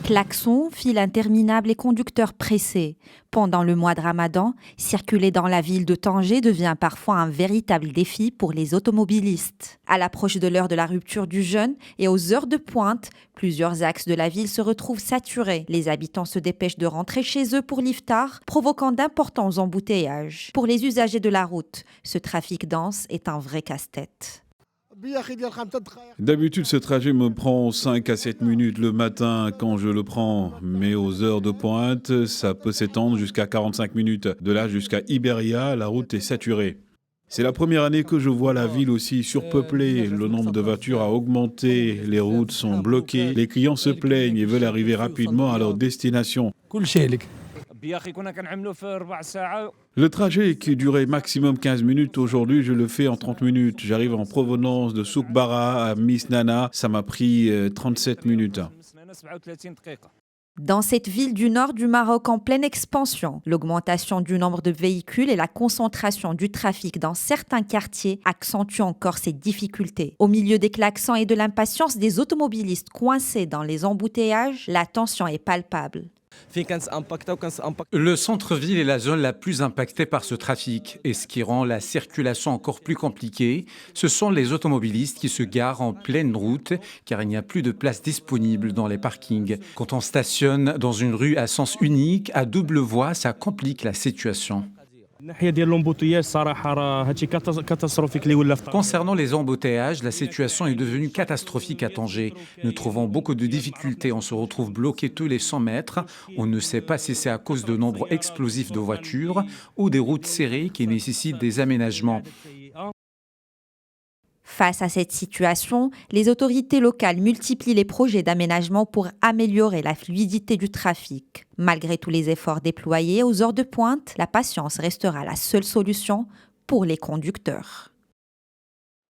Klaxons, files interminables et conducteurs pressés. Pendant le mois de Ramadan, circuler dans la ville de Tanger devient parfois un véritable défi pour les automobilistes. À l'approche de l'heure de la rupture du jeûne et aux heures de pointe, plusieurs axes de la ville se retrouvent saturés. Les habitants se dépêchent de rentrer chez eux pour l'iftar, provoquant d'importants embouteillages. Pour les usagers de la route, ce trafic dense est un vrai casse-tête. D'habitude, ce trajet me prend 5 à 7 minutes le matin quand je le prends, mais aux heures de pointe, ça peut s'étendre jusqu'à 45 minutes. De là jusqu'à Iberia, la route est saturée. C'est la première année que je vois la ville aussi surpeuplée. Le nombre de voitures a augmenté, les routes sont bloquées, les clients se plaignent et veulent arriver rapidement à leur destination. Le trajet qui durait maximum 15 minutes, aujourd'hui je le fais en 30 minutes. J'arrive en provenance de Soukbara à Misnana, ça m'a pris 37 minutes. Dans cette ville du nord du Maroc en pleine expansion, l'augmentation du nombre de véhicules et la concentration du trafic dans certains quartiers accentuent encore ces difficultés. Au milieu des klaxons et de l'impatience des automobilistes coincés dans les embouteillages, la tension est palpable. Le centre-ville est la zone la plus impactée par ce trafic et ce qui rend la circulation encore plus compliquée, ce sont les automobilistes qui se garent en pleine route car il n'y a plus de place disponible dans les parkings. Quand on stationne dans une rue à sens unique, à double voie, ça complique la situation. Concernant les embouteillages, la situation est devenue catastrophique à Tanger. Nous trouvons beaucoup de difficultés. On se retrouve bloqué tous les 100 mètres. On ne sait pas si c'est à cause de nombre explosif de voitures ou des routes serrées qui nécessitent des aménagements. Face à cette situation, les autorités locales multiplient les projets d'aménagement pour améliorer la fluidité du trafic. Malgré tous les efforts déployés aux heures de pointe, la patience restera la seule solution pour les conducteurs.